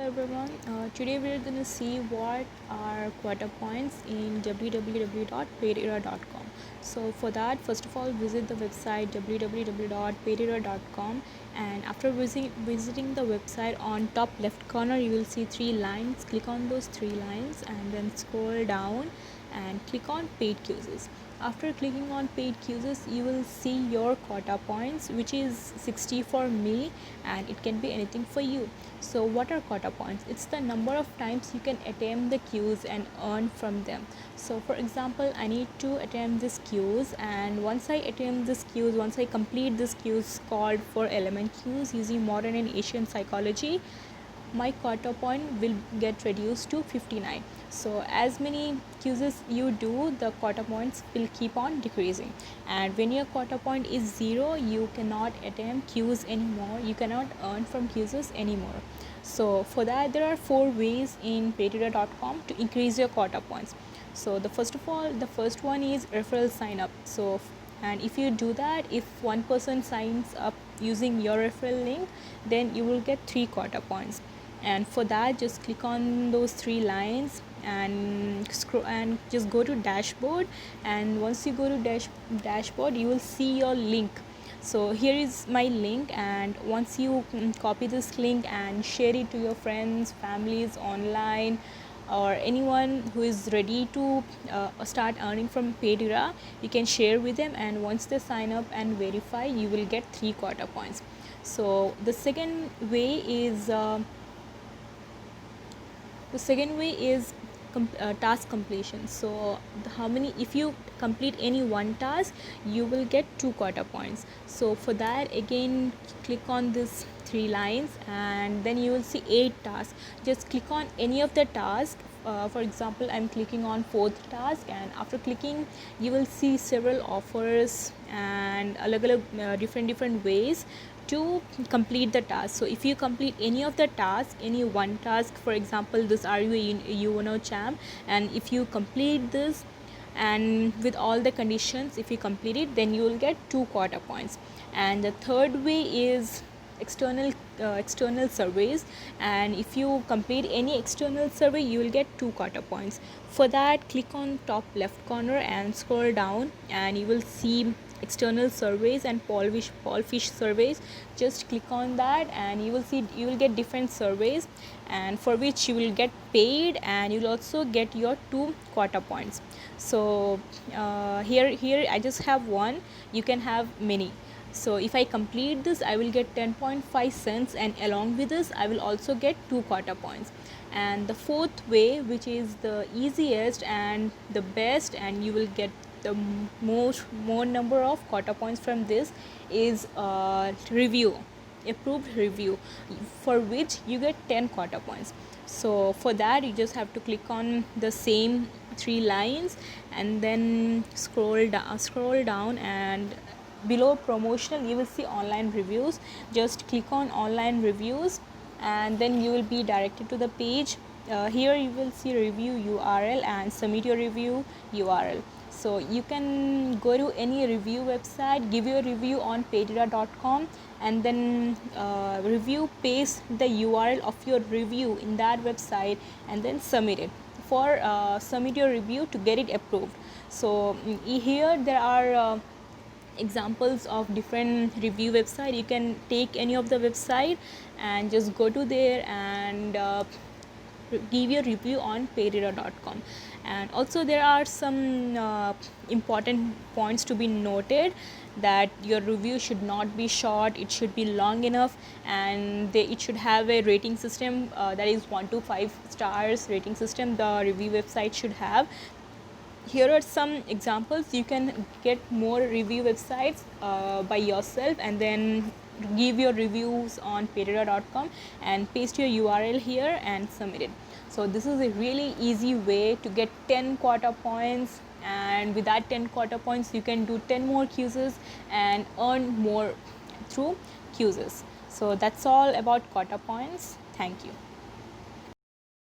everyone. Today we're gonna see what are quota points in www.paidera.com. So for that, first of all, visit the website www.paidera.com, and after visiting the website, on top left corner you will see three lines. Click on those three lines and then scroll down and click on paid quizzes. After clicking on paid quizzes, you will see your quota points, which is 60 for me, and it can be anything for you. So what are quota points? It's the number of times you can attempt the quiz and earn from them. So for example, I need to attempt this quiz, and once I complete this quiz called for element quiz using modern and Asian psychology, my quota point will get reduced to 59. So as many quizzes you do, the quota points will keep on decreasing, and when your quota point is 0, you cannot attempt quiz anymore, you cannot earn from quizzes anymore. So for that, there are 4 ways in paidera.com to increase your quota points. So the first one is referral sign up. So and if you do that, if one person signs up using your referral link, then you will get 3 quota points. And for that, just click on those 3 lines and scroll and just go to dashboard, and once you go to dashboard, you will see your link. So here is my link, and once you copy this link and share it to your friends, families online, or anyone who is ready to start earning from Paidera, you can share with them, and once they sign up and verify, you will get 3 quota points. So the second way is task completion. So if you complete any one task, you will get 2 quota points. So for that, again, click on this 3 lines, and then you will see 8 tasks. Just click on any of the tasks. For example, I'm clicking on 4th task, and after clicking, you will see several offers and different ways to complete the task. So if you complete any of the tasks, any one task, for example, this are you UNO champ, and if you complete this and with all the conditions, if you complete it, then you will get 2 quota points. And the third way is external surveys, and if you complete any external survey, you will get 2 quota points. For that, click on top left corner and scroll down, and you will see external surveys and Paul Fish surveys. Just click on that, and you will get different surveys, and for which you will get paid, and you will also get your 2 quota points. So here I just have one. You can have many. So if I complete this, I will get 10.5 cents, and along with this, I will also get 2 quota points. And the fourth way, which is the easiest and the best, and you will get the more number of quota points from this, is approved review, for which you get 10 quota points. So for that, you just have to click on the same 3 lines, and then scroll down, and below promotional, you will see online reviews. Just click on online reviews, and then you will be directed to the page. Here you will see review URL and submit your review URL. So you can go to any review website, give your review on paidera.com, and then review paste the URL of your review in that website, and then submit it for submit your review to get it approved. So here there are examples of different review website. You can take any of the website and just go to there and give your review on paidera.com. And also there are some important points to be noted, that your review should not be short, it should be long enough, and it should have a rating system, that is 1 to 5 stars rating system the review website should have. Here are some examples. You can get more review websites by yourself, and then give your reviews on paidera.com and paste your URL here and submit it. So this is a really easy way to get 10 quota points, and with that 10 quota points, you can do 10 more quizzes and earn more through quizzes. So that's all about quota points. Thank you.